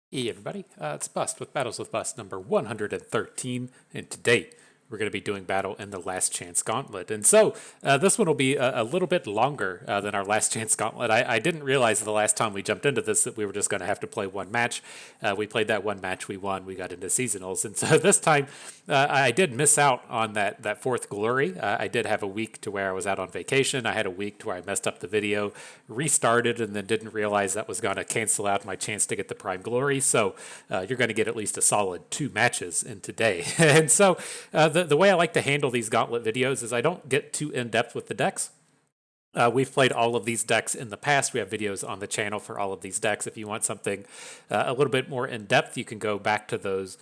Hey everybody, it's Bust with Battles with Bust number 113, and today we're going to be doing battle in the Last Chance Gauntlet. And so this one will be a little bit longer than our Last Chance Gauntlet. I didn't realize the last time we jumped into this that we were just going to have to play one match. We played that one match, we won, we got into seasonals. And so this time I did miss out on that fourth glory. I did have a week to where I was out on vacation. I had a week to where I messed up the video, restarted, and then didn't realize that was going to cancel out my chance to get the prime glory. So you're going to get at least a solid 2 matches in today. And so the way I like to handle these gauntlet videos is I don't get too in depth with the decks. We've played all of these decks in the past. We have videos on the channel for all of these decks. If you want something a little bit more in depth, you can go back to those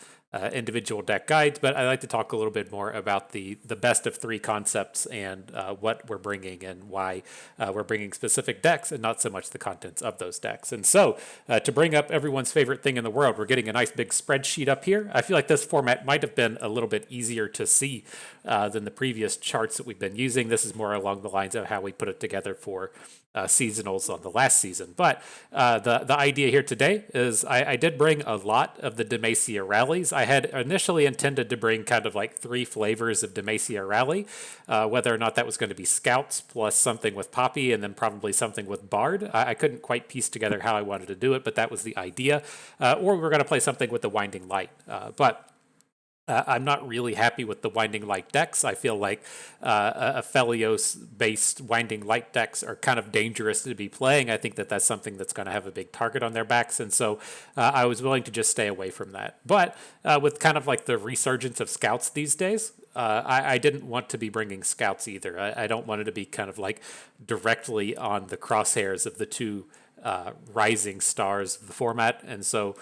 individual deck guides. But I like to talk a little bit more about the best of 3 concepts and what we're bringing and why we're bringing specific decks and not so much the contents of those decks. And so to bring up everyone's favorite thing in the world, we're getting a nice big spreadsheet up here. I feel like this format might have been a little bit easier to see than the previous charts that we've been using. This is more along the lines of how we put it together for seasonals on the last season. But the idea here today is I did bring a lot of the Demacia rallies. I had initially intended to bring kind of like 3 flavors of Demacia rally, whether or not that was going to be Scouts plus something with Poppy and then probably something with Bard. I couldn't quite piece together how I wanted to do it, but that was the idea. Or we were going to play something with the Winding Light. But I'm not really happy with the Winding Light decks. I feel like Aphelios-based Winding Light decks are kind of dangerous to be playing. I think that that's something that's going to have a big target on their backs, and so I was willing to just stay away from that. But with kind of like the resurgence of Scouts these days, I didn't want to be bringing Scouts either. I don't want it to be kind of like directly on the crosshairs of the 2 rising stars of the format, and so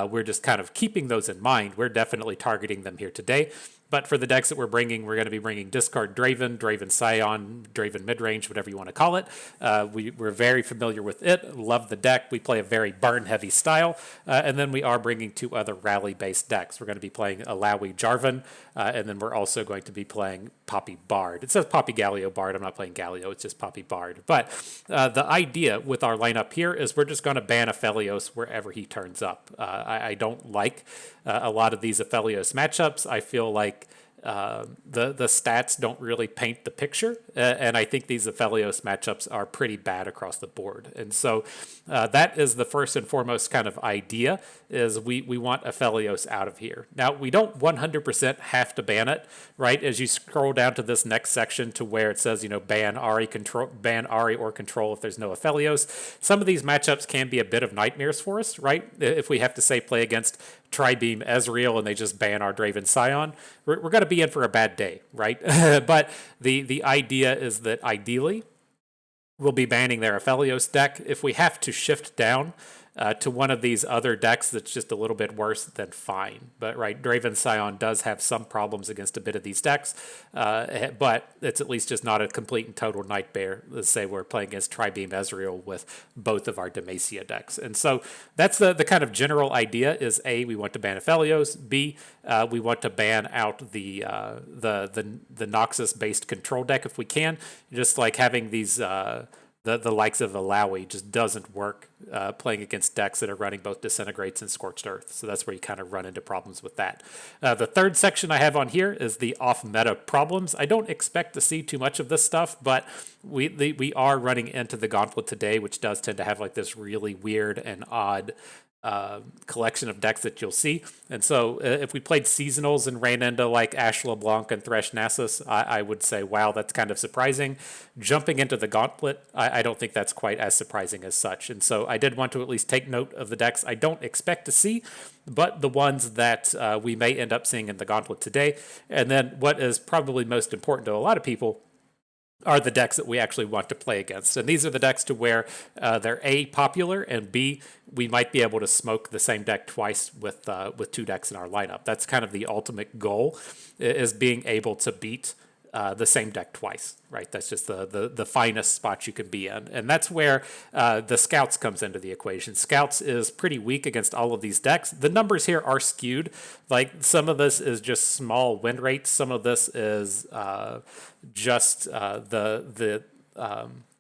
we're just kind of keeping those in mind. We're definitely targeting them here today. But for the decks that we're bringing, we're going to be bringing Discard Draven, Draven Sion, Draven Midrange, whatever you want to call it. We're very familiar with it, love the deck. We play a very burn-heavy style. And then we are bringing 2 other rally-based decks. We're going to be playing Illaoi Jarvan, and then we're also going to be playing Poppy Bard. It says Poppy Galio Bard. I'm not playing Galio. It's just Poppy Bard. But the idea with our lineup here is we're just going to ban Aphelios wherever he turns up. I don't like a lot of these Aphelios matchups. I feel like the stats don't really paint the picture, and I think these Aphelios matchups are pretty bad across the board. And so that is the first and foremost kind of idea, is we want Aphelios out of here. Now, we don't 100% have to ban it, right? As you scroll down to this next section to where it says, you know, ban Ahri or control if there's no Aphelios. Some of these matchups can be a bit of nightmares for us, right? If we have to, say, play against Tri-Beam Ezreal and they just ban our Draven Sion, we're going to be in for a bad day, right? But the idea is that ideally we'll be banning their Aphelios deck. If we have to shift down to one of these other decks that's just a little bit worse, then fine. But right, Draven Sion does have some problems against a bit of these decks, but it's at least just not a complete and total nightmare. Let's say we're playing against Tri-Beam Ezreal with both of our Demacia decks. And so that's the kind of general idea is A, we want to ban Aphelios, B, we want to ban out the Noxus-based control deck if we can. Just like having these the likes of Illaoi just doesn't work playing against decks that are running both Disintegrates and Scorched Earth. So that's where you kind of run into problems with that. The third section I have on here is the off-meta problems. I don't expect to see too much of this stuff, but we are running into the Gauntlet today, which does tend to have like this really weird and odd collection of decks that you'll see. And so if we played seasonals and ran into like Ash LeBlanc and Thresh Nasus, I would say, wow, that's kind of surprising. Jumping into the Gauntlet, I don't think that's quite as surprising as such. And so I did want to at least take note of the decks I don't expect to see, but the ones that we may end up seeing in the Gauntlet today. And then what is probably most important to a lot of people are the decks that we actually want to play against. And these are the decks to where they're A, popular, and B, we might be able to smoke the same deck twice with 2 decks in our lineup. That's kind of the ultimate goal, is being able to beat the same deck twice, right? That's just the finest spot you can be in. And that's where the Scouts comes into the equation. Scouts is pretty weak against all of these decks. The numbers here are skewed. Like, some of this is just small win rates. Some of this is just the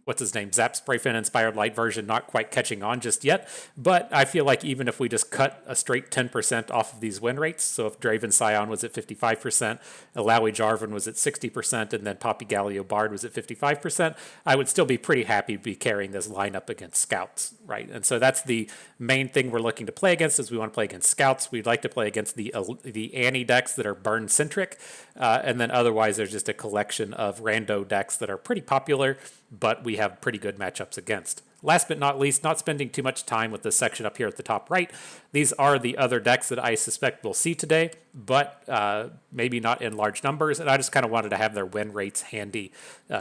what's his name, Zap Sprayfin inspired light version not quite catching on just yet. But I feel like even if we just cut a straight 10% off of these win rates, so if Draven Sion was at 55%, Illaoi Jarvan was at 60%, and then Poppy Galio Bard was at 55%, I would still be pretty happy to be carrying this lineup against scouts, right? And so that's the main thing we're looking to play against is we want to play against scouts. We'd like to play against the Annie decks that are burn centric, and then otherwise there's just a collection of rando decks that are pretty popular, but we have pretty good matchups against. Last but not least, not spending too much time with this section up here at the top right. These are the other decks that I suspect we'll see today, but maybe not in large numbers. And I just kind of wanted to have their win rates handy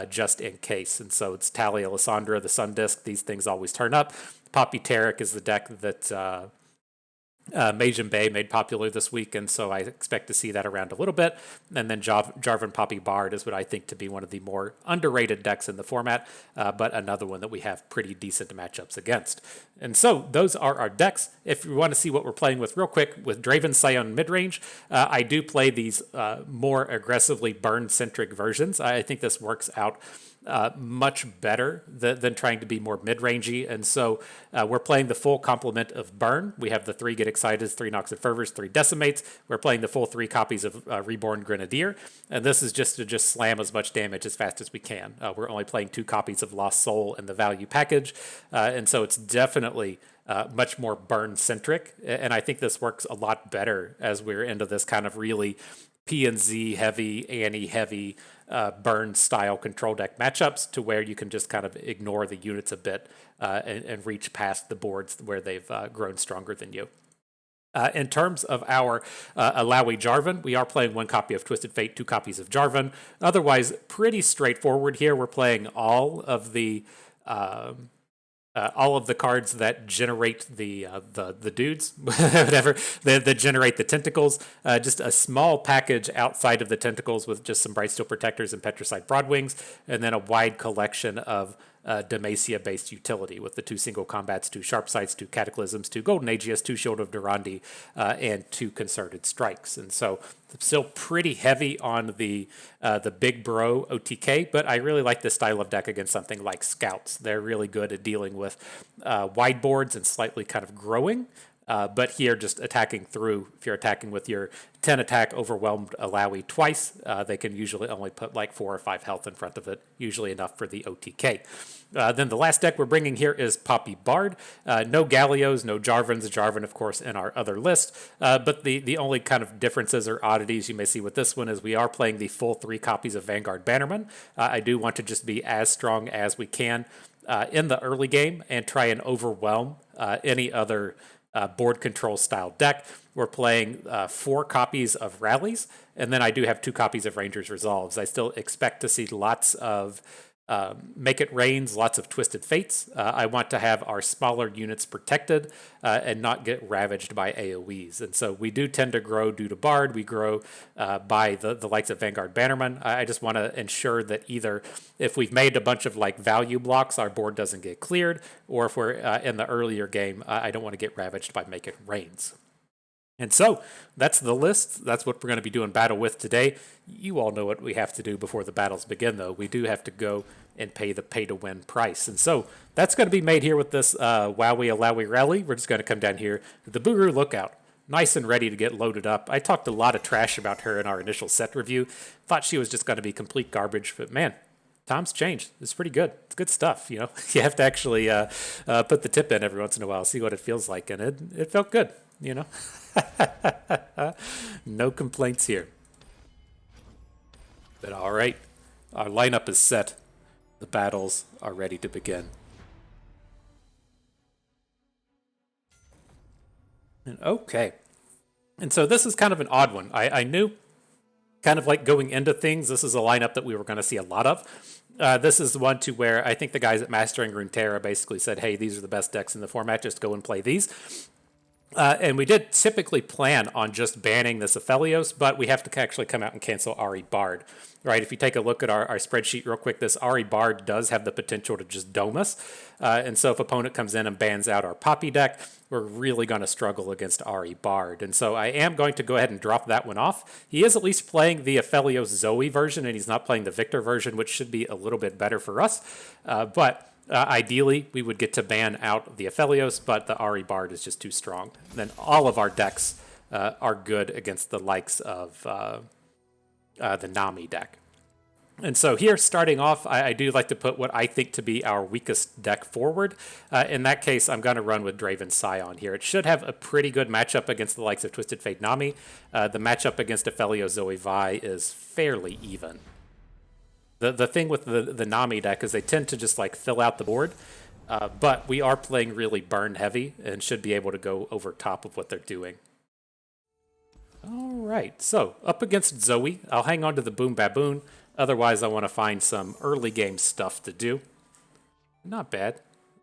just in case. And so it's Tally, Alessandra, the Sun Disc. These things always turn up. Poppy Tarek is the deck that Majin Bay made popular this week, and so I expect to see that around a little bit. And then Jarvan Poppy Bard is what I think to be one of the more underrated decks in the format, but another one that we have pretty decent matchups against. And so those are our decks. If you want to see what we're playing with real quick, with Draven, Sion, Midrange, I do play these more aggressively burn-centric versions. I think this works out much better than trying to be more mid-rangey. And so we're playing the full complement of Burn. We have the 3 Get Excited, 3 Nox and Fervors, 3 Decimates. We're playing the full 3 copies of Reborn Grenadier. And this is just to slam as much damage as fast as we can. We're only playing 2 copies of Lost Soul in the value package. And so it's definitely much more burn-centric. And I think this works a lot better as we're into this kind of really P&Z heavy, Annie heavy, burn style control deck matchups to where you can just kind of ignore the units a bit and reach past the boards where they've grown stronger than you. In terms of our Illaoi Jarvan, we are playing 1 copy of Twisted Fate, 2 copies of Jarvan. Otherwise, pretty straightforward here. We're playing all of the cards that generate the dudes, whatever, that generate the tentacles. Just a small package outside of the tentacles with just some Brightsteel Protectors and Petricide Broadwings, and then a wide collection of Demacia-based utility with the 2 single combats, 2 sharp sights, 2 cataclysms, 2 golden Aegis, 2 Shield of Durandi, and 2 concerted strikes. And so still pretty heavy on the big bro OTK, but I really like this style of deck against something like Scouts. They're really good at dealing with wide boards and slightly kind of growing. But here, just attacking through, if you're attacking with your 10 attack overwhelmed Illaoi twice, they can usually only put like 4 or 5 health in front of it, usually enough for the OTK. Then the last deck we're bringing here is Poppy Bard. No Galios, no Jarvans. Jarvan, of course, in our other list. But the only kind of differences or oddities you may see with this one is we are playing the full 3 copies of Vanguard Bannerman. I do want to just be as strong as we can in the early game and try and overwhelm any other board control style deck. We're playing 4 copies of Rallies, and then I do have 2 copies of Rangers Resolves. I still expect to see lots of Make It Rains, lots of Twisted Fates. I want to have our smaller units protected and not get ravaged by AoEs. And so we do tend to grow due to Bard. We grow by the likes of Vanguard Bannerman. I just want to ensure that either if we've made a bunch of like value blocks, our board doesn't get cleared, or if we're in the earlier game, I don't want to get ravaged by Make It Rains. And so that's the list. That's what we're going to be doing battle with today. You all know what we have to do before the battles begin, though. We do have to go and pay the pay-to-win price. And so that's going to be made here with this Wowie Illaoi rally. We're just going to come down here to the Buru Lookout, nice and ready to get loaded up. I talked a lot of trash about her in our initial set review. Thought she was just going to be complete garbage, but man, times changed. It's pretty good. It's good stuff, you know. You have to actually put the tip in every once in a while, see what it feels like, and it felt good, you know. No complaints here. But all right, our lineup is set. The battles are ready to begin. And okay. And so this is kind of an odd one. I knew, kind of like going into things, this is a lineup that we were going to see a lot of. This is the one to where I think the guys at Mastering Runeterra basically said, hey, these are the best decks in the format, just go and play these. And we did typically plan on just banning this Aphelios, but we have to actually come out and cancel Ari Bard, right? If you take a look at our spreadsheet real quick, this Ari Bard does have the potential to just dome us. And so if opponent comes in and bans out our Poppy deck, we're really going to struggle against Ari Bard. And so I am going to go ahead and drop that one off. He is at least playing the Aphelios Zoe version, and he's not playing the Victor version, which should be a little bit better for us. Ideally, we would get to ban out the Aphelios, but the Ari Bard is just too strong. Then all of our decks are good against the likes of the Nami deck. And so here, starting off, I do like to put what I think to be our weakest deck forward. In that case, I'm going to run with Draven Sion here. It should have a pretty good matchup against the likes of Twisted Fate Nami. The matchup against Aphelios Zoe Vi is fairly even. The thing with the Nami deck is they tend to just like fill out the board, but we are playing really burn heavy and should be able to go over top of what they're doing. All right, so up against Zoe, I'll hang on to the Boom Baboon. Otherwise, I want to find some early game stuff to do. Not bad.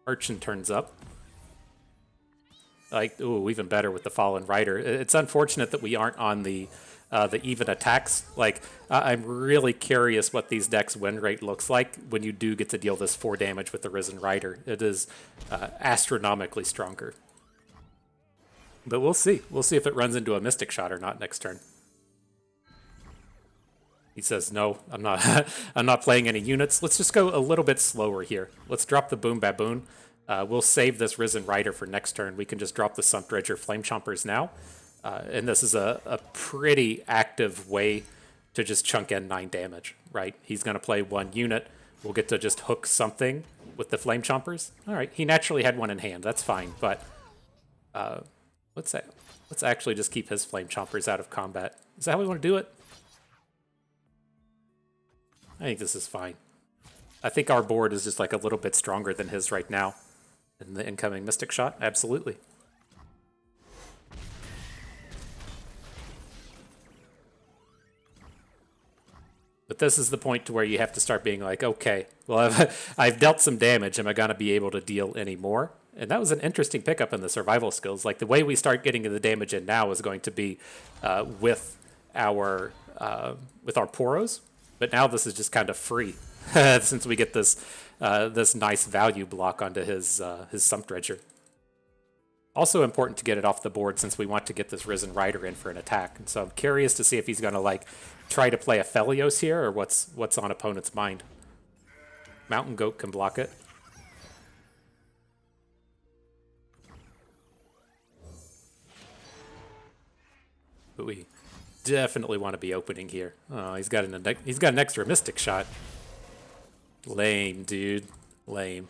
Urchin turns up. Like, ooh, even better with the Fallen Rider. It's unfortunate that we aren't on the even attacks. Like, I'm really curious what these decks' win rate looks like when you do get to deal this 4 damage with the Risen Rider. It is astronomically stronger. But we'll see. We'll see if it runs into a Mystic Shot or not next turn. He says, no, I'm not I'm not playing any units. Let's just go a little bit slower here. Let's drop the Boom Baboon. We'll save this Risen Rider for next turn. We can just drop the Sump Dredger Flame Chompers now. And this is a pretty active way to just chunk in 9 damage, right? He's going to play 1 unit. We'll get to just hook something with the Flame Chompers. All right, he naturally had 1 in hand. That's fine, but let's actually just keep his Flame Chompers out of combat. Is that how we want to do it? I think this is fine. I think our board is just like a little bit stronger than his right now. In the incoming Mystic Shot, absolutely. But this is the point to where you have to start being like, okay, well, I've dealt some damage. Am I going to be able to deal any more? And that was an interesting pickup in the survival skills. Like, the way we start getting the damage in now is going to be with our Poros. But now this is just kind of free since we get this this nice value block onto his Sump Dredger. Also important to get it off the board since we want to get this Risen Rider in for an attack. And so I'm curious to see if he's going to like try to play Aphelios here or what's on opponent's mind. Mountain Goat can block it. But we definitely want to be opening here. Oh, he's got an extra Mystic Shot. Lame, dude. Lame.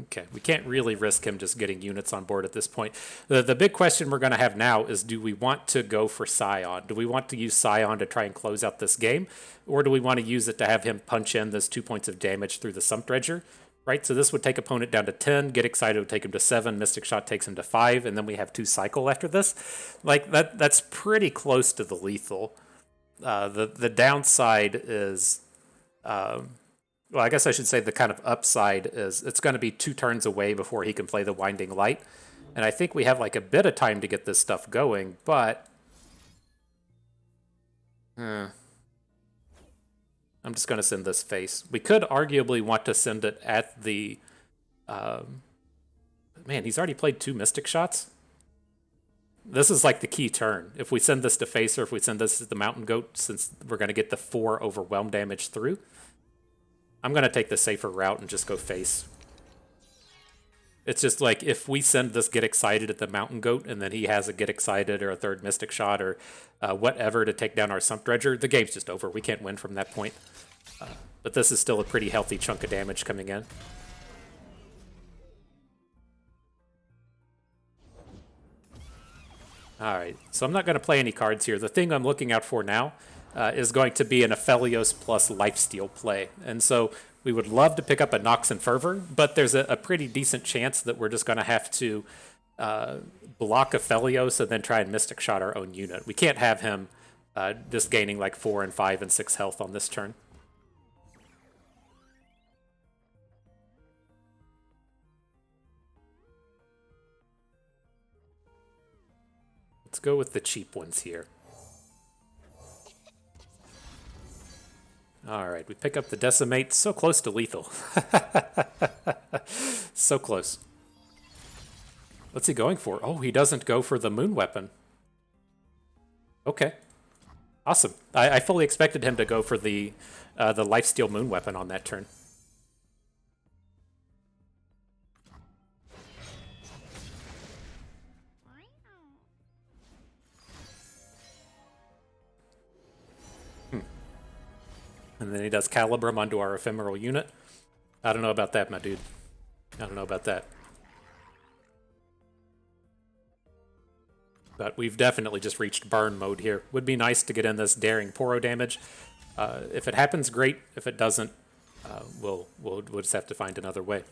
Okay, we can't really risk him just getting units on board at this point. The big question we're going to have now is, do we want to go for Sion? Do we want to use Sion to try and close out this game? Or do we want to use it to have him punch in this 2 points of damage through the Sump Dredger? Right, so this would take opponent down to 10, Get Excited would take him to 7, Mystic Shot takes him to 5, and then we have 2 cycle after this. Like, that's pretty close to the lethal. The downside is... well, I guess I should say the kind of upside is it's going to be 2 turns away before he can play the Winding Light. And I think we have like a bit of time to get this stuff going, but... I'm just going to send this face. We could arguably want to send it at the... man, he's already played 2 Mystic Shots? This is like the key turn. If we send this to face or if we send this to the Mountain Goat, since we're going to get the 4 overwhelm damage through, I'm going to take the safer route and just go face. It's just like, if we send this Get Excited at the Mountain Goat and then he has a Get Excited or a 3rd Mystic Shot or whatever to take down our Sump Dredger, the game's just over. We can't win from that point. But this is still a pretty healthy chunk of damage coming in. Alright, so I'm not going to play any cards here. The thing I'm looking out for now is going to be an Aphelios plus Lifesteal play. And so we would love to pick up a Nox and Fervor, but there's a pretty decent chance that we're just going to have to block Aphelios and then try and Mystic Shot our own unit. We can't have him just gaining like 4 and 5 and 6 health on this turn. Let's go with the cheap ones here. Alright, we pick up the Decimate. So close to lethal. So close. What's he going for? Oh, he doesn't go for the moon weapon. Okay. Awesome. I fully expected him to go for the lifesteal moon weapon on that turn. And then he does Calibrum onto our ephemeral unit. I don't know about that, my dude. I don't know about that. But we've definitely just reached burn mode here. Would be nice to get in this daring poro damage. If it happens, great. If it doesn't, we'll just have to find another way.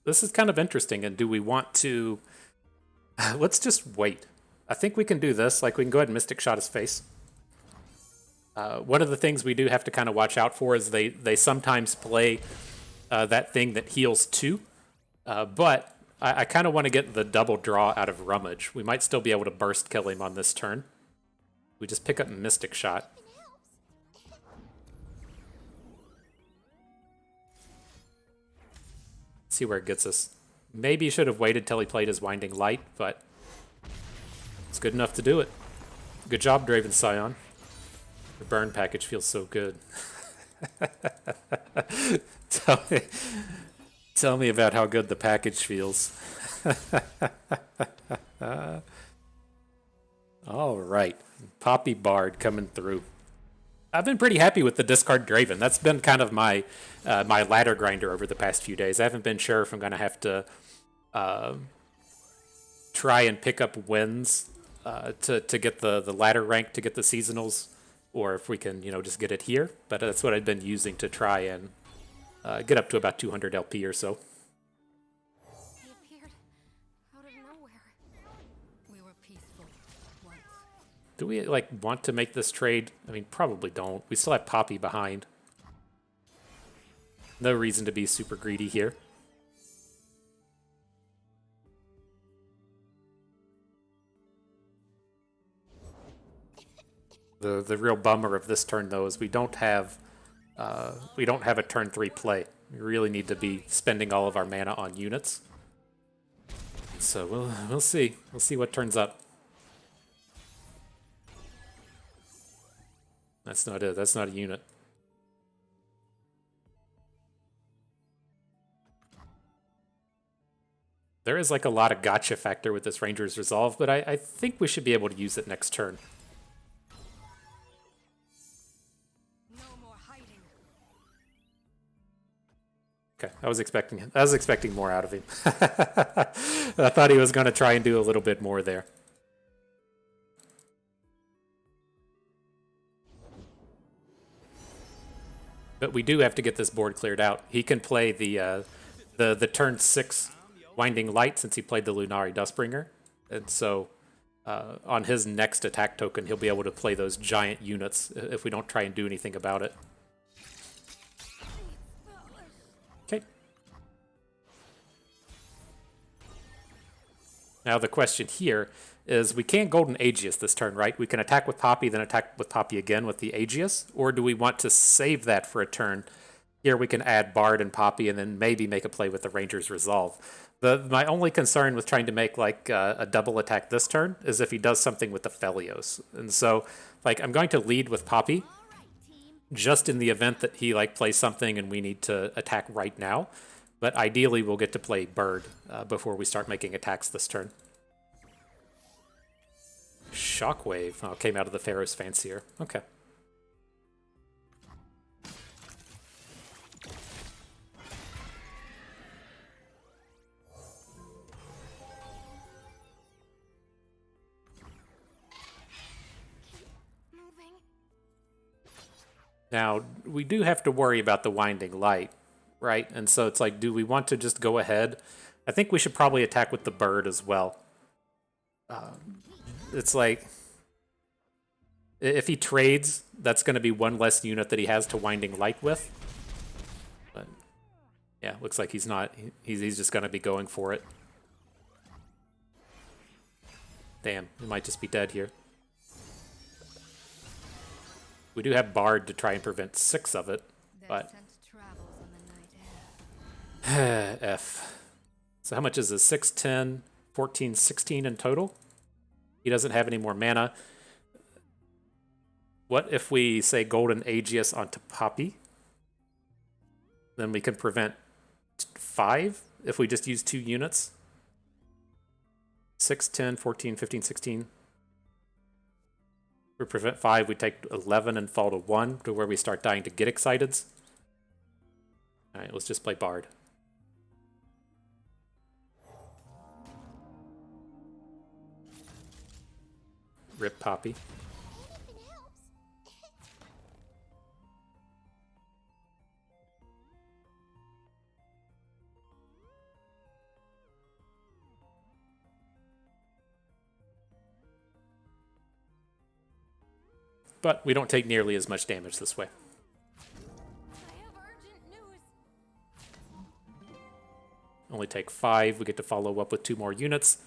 This is kind of interesting, and do we want to... Let's just wait. I think we can do this. Like, we can go ahead and Mystic Shot his face. One of the things we do have to kind of watch out for is they sometimes play that thing that heals 2. But I kind of want to get the double draw out of Rummage. We might still be able to burst kill him on this turn. We just pick up Mystic Shot. See where it gets us. Maybe he should have waited till he played his Winding Light, but it's good enough to do it. Good job, Draven Sion. The burn package feels so good. Tell me about how good the package feels. All right, Poppy Bard coming through. I've been pretty happy with the discard Draven. That's been kind of my my ladder grinder over the past few days. I haven't been sure if I'm going to have to try and pick up wins to get the ladder rank, to get the seasonals, or if we can, just get it here. But that's what I've been using to try and get up to about 200 LP or so. He appeared out of nowhere. We were peaceful once. Do we want to make this trade? I mean, probably don't. We still have Poppy behind. No reason to be super greedy here. The real bummer of this turn though is we don't have a turn 3 play. We really need to be spending all of our mana on units. So we'll see. We'll see what turns up. That's not it. That's not a unit. There is a lot of gotcha factor with this Ranger's Resolve, but I think we should be able to use it next turn. No more hiding. Okay, I was expecting more out of him. I thought he was going to try and do a little bit more there. But we do have to get this board cleared out. He can play the turn 6 Winding Light since he played the Lunari Dustbringer. And so on his next attack token, he'll be able to play those giant units if we don't try and do anything about it. Okay. Now the question here is we can't Golden Aegis this turn, right? We can attack with Poppy, then attack with Poppy again with the Aegis, or do we want to save that for a turn? Here we can add Bard and Poppy and then maybe make a play with the Ranger's Resolve. My only concern with trying to make a double attack this turn is if he does something with the Felios. And so I'm going to lead with Poppy just in the event that he plays something and we need to attack right now. But ideally we'll get to play Bird before we start making attacks this turn. Shockwave. Oh, came out of the Pharaoh's Fancier. Okay. Now, we do have to worry about the Winding Light, right? And so it's do we want to just go ahead? I think we should probably attack with the Bird as well. It's if he trades, that's going to be one less unit that he has to Winding Light with. Yeah, looks like he's not. He's just going to be going for it. Damn, he might just be dead here. We do have Bard to try and prevent 6 of it, but F. So how much is this? 6, 10, 14, 16 in total? He doesn't have any more mana. What if we say Golden Aegis onto Poppy? Then we can prevent 5 if we just use 2 units. 6, 10, 14, 15, 16. We prevent 5, we take 11 and fall to 1 to where we start dying to get excited. Alright, let's just play Bard. Rip Poppy. But we don't take nearly as much damage this way. Only take 5. We get to follow up with 2 more units.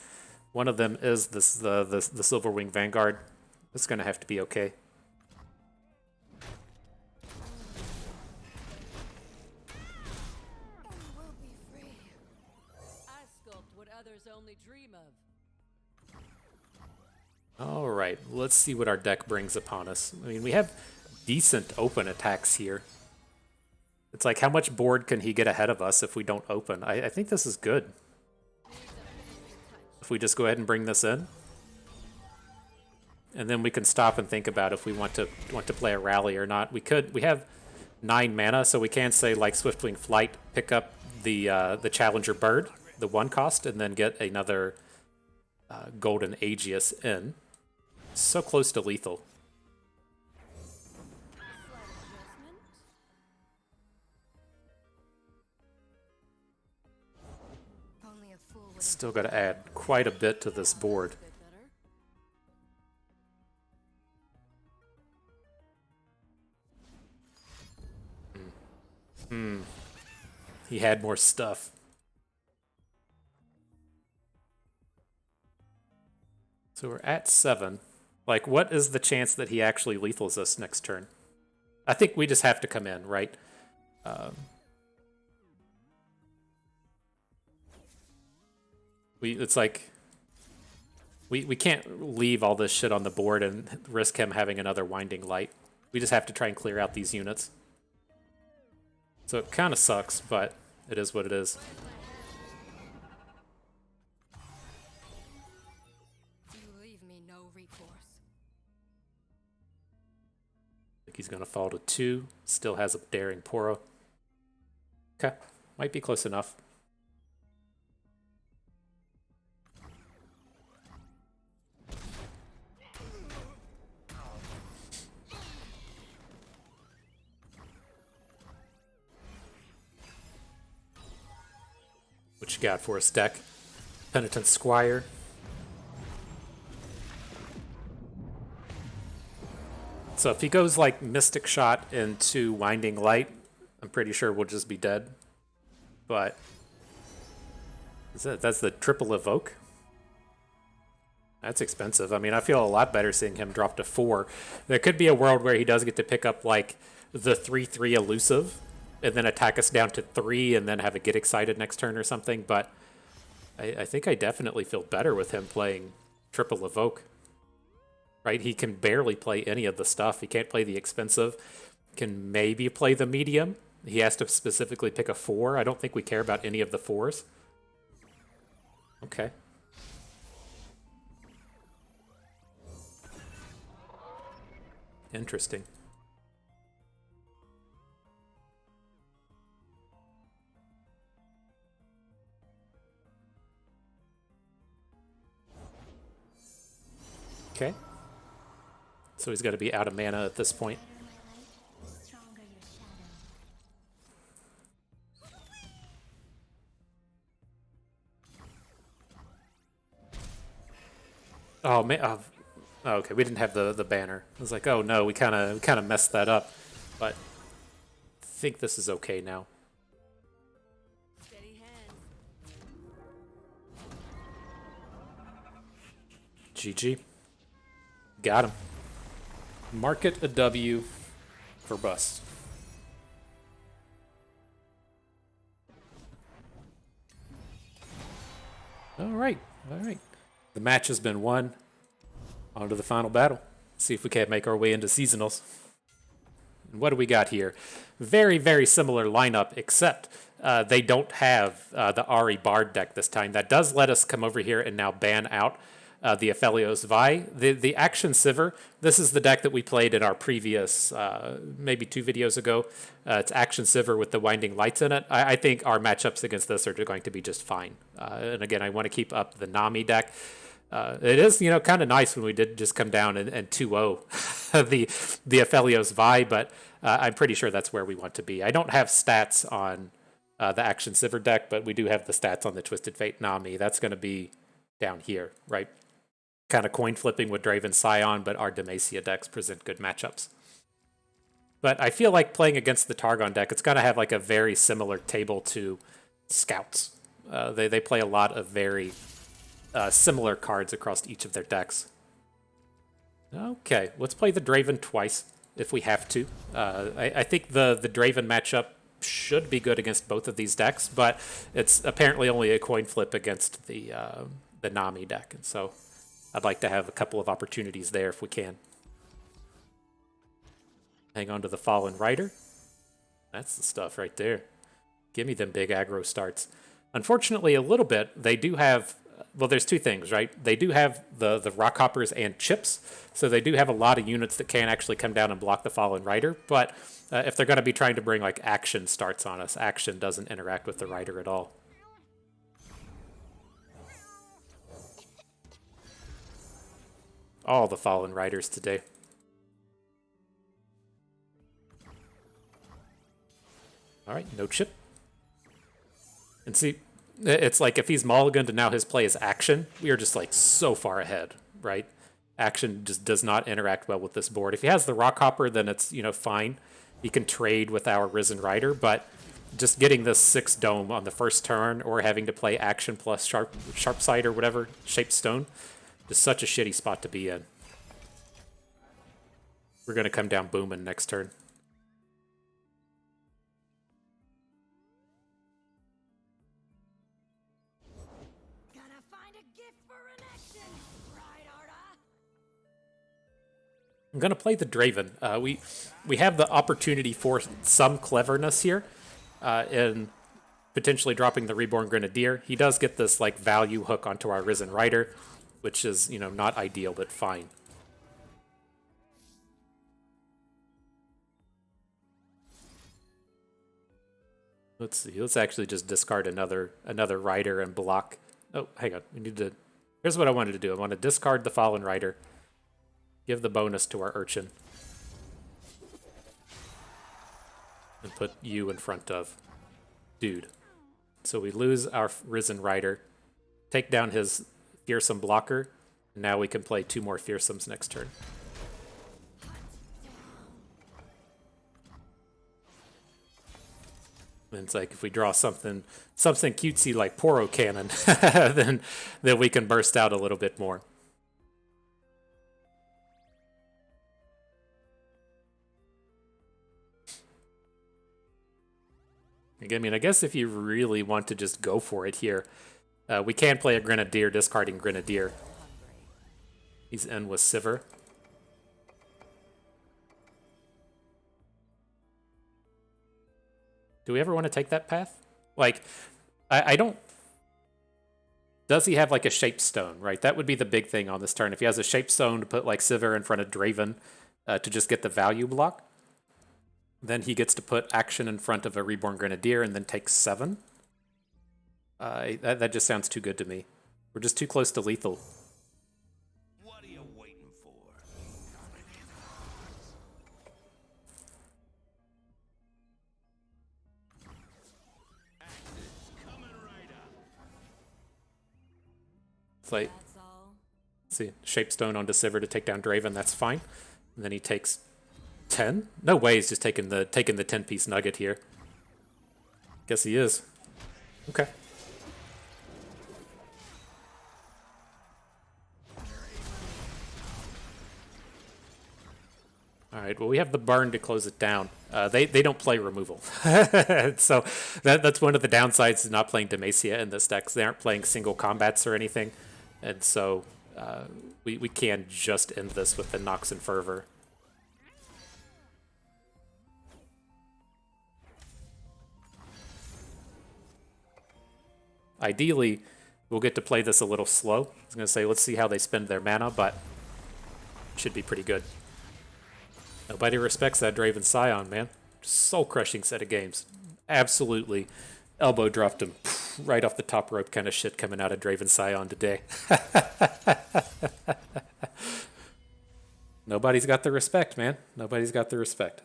One of them is the Silverwing Vanguard. It's going to have to be okay. We'll be free. I sculpt what others only dream of. All right, let's see what our deck brings upon us. I mean, we have decent open attacks here. It's like, how much board can he get ahead of us if we don't open? I think this is good. If we just go ahead and bring this in. And then we can stop and think about if we want to play a rally or not. We have 9 mana, so we can say, like Swiftwing Flight, pick up the Challenger Bird, the 1 cost, and then get another Golden Aegis in. So close to lethal. Only a fool would Still got to add quite a bit to this board. He had more stuff. So we're at 7. Like, what is the chance that he actually lethals us next turn? I think we just have to come in, right? It's like we can't leave all this shit on the board and risk him having another Winding Light. We just have to try and clear out these units. So it kind of sucks, but it is what it is. you leave me no recourse. I think he's going to fall to 2. Still has a Daring Poro. Okay, might be close enough. What you got for us, deck? Penitent Squire. So if he goes like Mystic Shot into Winding Light, I'm pretty sure we'll just be dead. But that's the triple evoke. That's expensive. I mean, I feel a lot better seeing him drop to 4. There could be a world where he does get to pick up like the 3/3 elusive and then attack us down to 3 and then have a get excited next turn or something. But I think I definitely feel better with him playing triple evoke. Right? He can barely play any of the stuff. He can't play the expensive. Can maybe play the medium. He has to specifically pick a 4. I don't think we care about any of the 4s. Okay. Interesting. Okay. So he's got to be out of mana at this point. Oh man! Oh, okay, we didn't have the banner. I was like, oh no, we kind of messed that up. But I think this is okay now. GG. Got him. Market a W for bust. All right. The match has been won. On to the final battle. See if we can't make our way into seasonals. And what do we got here? Very, very similar lineup, except they don't have the Ari Bard deck this time. That does let us come over here and now ban out the Aphelios Vi. The Action Sivir, this is the deck that we played in our previous, maybe 2 videos ago. It's Action Sivir with the Winding Lights in it. I think our matchups against this are going to be just fine. And again, I want to keep up the Nami deck. It is, kind of nice when we did just come down and 2-0 the Aphelios Vi, but I'm pretty sure that's where we want to be. I don't have stats on the Action Sivir deck, but we do have the stats on the Twisted Fate Nami. That's going to be down here, right? Kind of coin flipping with Draven Sion, but our Demacia decks present good matchups. But I feel like playing against the Targon deck, it's going to have like a very similar table to Scouts. They play a lot of very similar cards across each of their decks. Okay, let's play the Draven twice if we have to. I think the Draven matchup should be good against both of these decks, but it's apparently only a coin flip against the Nami deck, and so I'd like to have a couple of opportunities there if we can. Hang on to the Fallen Rider. That's the stuff right there. Give me them big aggro starts. Unfortunately, a little bit, they do have... Well, there's 2 things, right? They do have the Rockhoppers and Chips, so they do have a lot of units that can actually come down and block the Fallen Rider, but if they're going to be trying to bring like Action starts on us, Action doesn't interact with the Rider at all. All the Fallen Riders today. All right, no chip. And see, it's like if he's mulliganed and now his play is Action, we are just like so far ahead, right? Action just does not interact well with this board. If he has the Rockhopper, then it's, fine. He can trade with our Risen Rider, but just getting this 6 dome on the first turn or having to play Action plus Sharp Sight or whatever, Shaped Stone, just such a shitty spot to be in. We're going to come down booming next turn. Gonna find a gift for an action, right, Arda? I'm going to play the Draven. We have the opportunity for some cleverness here in potentially dropping the Reborn Grenadier. He does get this like value hook onto our Risen Rider, which is, not ideal, but fine. Let's see. Let's actually just discard another Rider and block. Oh, hang on. We need to... Here's what I wanted to do. I want to discard the Fallen Rider. Give the bonus to our Urchin. And put you in front of Dude. So we lose our Risen Rider. Take down his Fearsome blocker. And now we can play 2 more Fearsomes next turn. And it's like if we draw something cutesy like Poro Cannon, then we can burst out a little bit more. Again, I guess if you really want to just go for it here, we can play a Grenadier, discarding Grenadier. He's in with Sivir. Do we ever want to take that path? Like, I don't... Does he have like a Shaped Stone, right? That would be the big thing on this turn. If he has a Shaped Stone to put like Sivir in front of Draven to just get the value block, then he gets to put Action in front of a Reborn Grenadier and then take 7. That just sounds too good to me. We're just too close to lethal. What are you waiting for? Coming right up. It's like, That's all. see, Shaped Stone onto Sivir to take down Draven, that's fine. And then he takes 10? No way he's just taking the 10-piece nugget here. Guess he is. Okay. All right, well, we have the burn to close it down. They don't play removal. So that's one of the downsides of not playing Demacia in this deck, 'cause they aren't playing single combats or anything. And so we can just end this with the Nox and Fervor. Ideally, we'll get to play this a little slow. I was going to say, let's see how they spend their mana, but should be pretty good. Nobody respects that Draven Sion, man. Soul-crushing set of games. Absolutely elbow dropped him right off the top rope kind of shit coming out of Draven Sion today. Nobody's got the respect, man. Nobody's got the respect.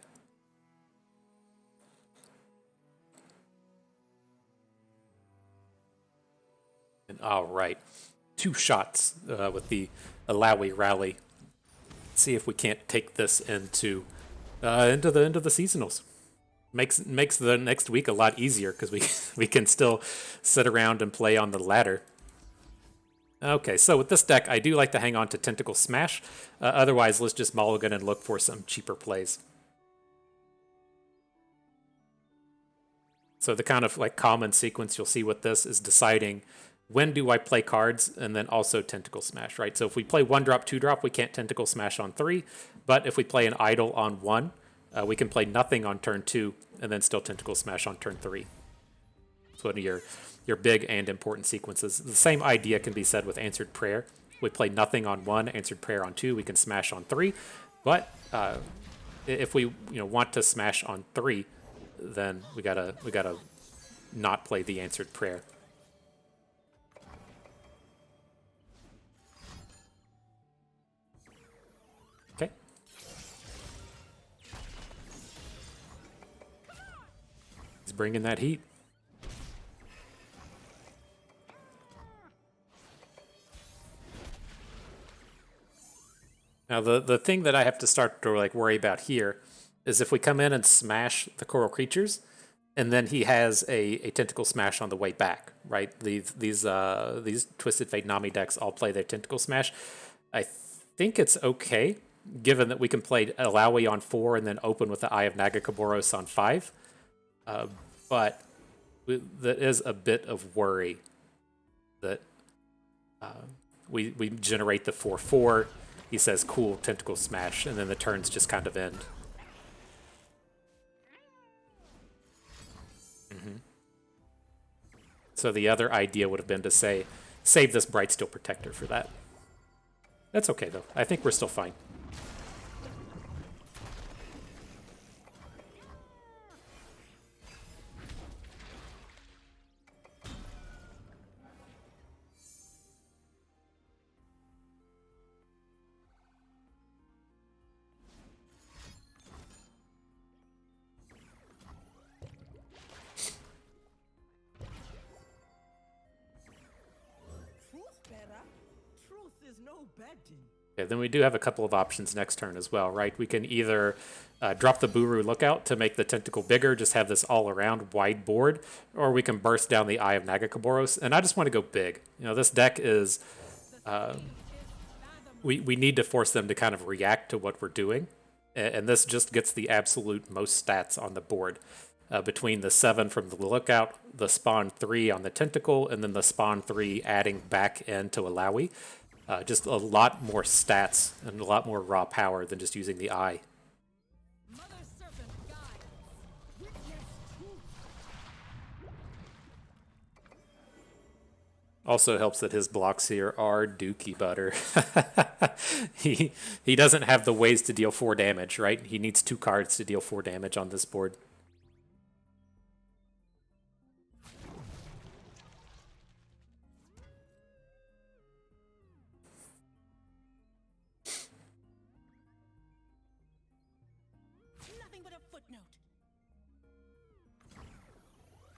And all right, 2 shots with the Illaoi rally. See if we can't take this into the end of the seasonals. Makes the next week a lot easier because we can still sit around and play on the ladder. Okay, so with this deck, I do like to hang on to Tentacle Smash. Otherwise, let's just mulligan and look for some cheaper plays. So the kind of like common sequence you'll see with this is deciding when do I play cards, and then also Tentacle Smash, right? So if we play 1-drop, 2-drop, we can't Tentacle Smash on 3, but if we play an Idol on 1, we can play nothing on turn 2, and then still Tentacle Smash on turn 3. It's one of your big and important sequences. The same idea can be said with Answered Prayer. We play nothing on 1, Answered Prayer on 2, we can smash on 3, but if we want to smash on 3, then we gotta not play the Answered Prayer. Okay. He's bringing that heat. Now the thing that I have to start to like worry about here is if we come in and smash the coral creatures, and then he has a tentacle smash on the way back, right? These Twisted Fate Nami decks all play their tentacle smash. I think it's okay, given that we can play Illaoi on 4 and then open with the Eye of Nagakaboros on 5. But that is a bit of worry that we generate the 4/4. He says, cool, tentacle smash, and then the turns just kind of end. So the other idea would have been to say, save this Brightsteel Protector for that. That's okay, though. I think we're still fine. Yeah, then we do have a couple of options next turn as well, right? We can either drop the Buru Lookout to make the tentacle bigger, just have this all-around wide board, or we can burst down the Eye of Nagakaboros, and I just want to go big. This deck is... we need to force them to kind of react to what we're doing, and this just gets the absolute most stats on the board. Between the 7 from the Lookout, the spawn 3 on the Tentacle, and then the spawn 3 adding back into Illaoi. Just a lot more stats and a lot more raw power than just using the Eye. Also helps that his blocks here are dookie butter. He doesn't have the ways to deal 4 damage, right? He needs 2 cards to deal 4 damage on this board.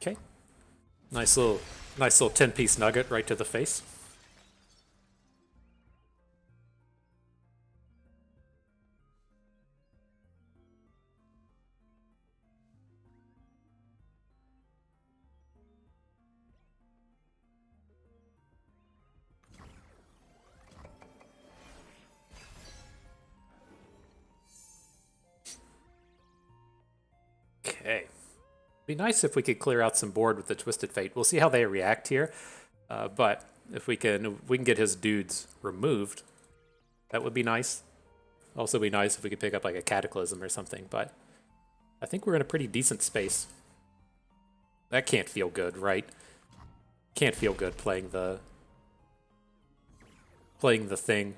Okay. Nice little 10-piece nugget right to the face. Be nice if we could clear out some board with the Twisted Fate. We'll see how they react here. But if we can get his dudes removed, that would be nice. Also be nice if we could pick up like a Cataclysm or something, but I think we're in a pretty decent space. That can't feel good, right? Can't feel good playing the thing,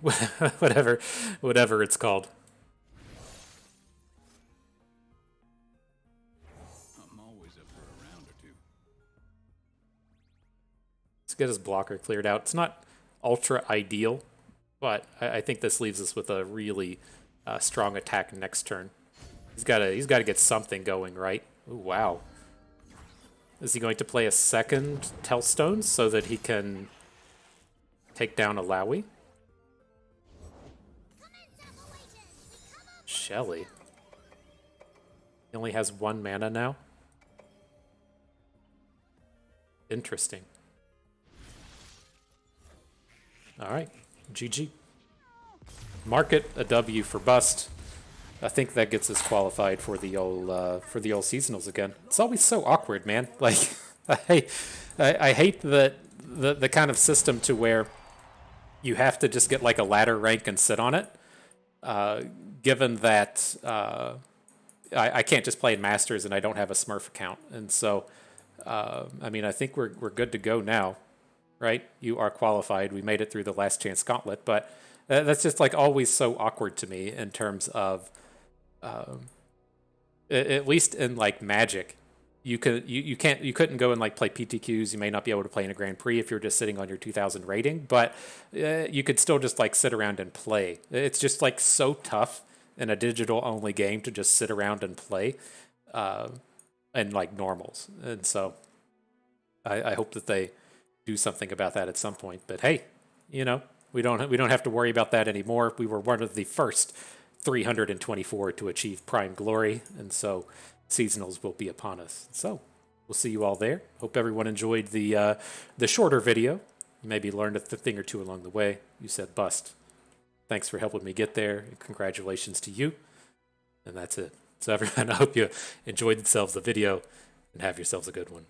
whatever it's called. I'm always up for a round or two. Let's get his blocker cleared out. It's not ultra ideal, but I think this leaves us with a really strong attack next turn. He's got to get something going, right? Ooh, wow. Is he going to play a second Tellstone so that he can take down Illaoi? Shelly. He only has 1 mana now? Interesting. Alright, GG. Market a W for bust. I think that gets us qualified for the old seasonals again. It's always so awkward, man. Like, I hate the kind of system to where you have to just get like a ladder rank and sit on it. Given that I can't just play in Masters and I don't have a Smurf account, and so I mean I think we're good to go now, right? You are qualified. We made it through the last chance gauntlet, but that's just like always so awkward to me in terms of. At least in like Magic, you couldn't go and like play PTQs. You may not be able to play in a Grand Prix if you're just sitting on your 2000 rating, but you could still just like sit around and play. It's just like so tough in a digital only game to just sit around and play, and like normals. And so I hope that they do something about that at some point. But hey, you know, we don't have to worry about that anymore. We were one of the first 324 to achieve Prime Glory, and so seasonals will be upon us. So we'll see you all there. Hope everyone enjoyed the shorter video. You maybe learned a thing or two along the way. You said bust. Thanks for helping me get there, and congratulations to you. And that's it. So everyone, I hope you enjoyed yourselves the video, and have yourselves a good one.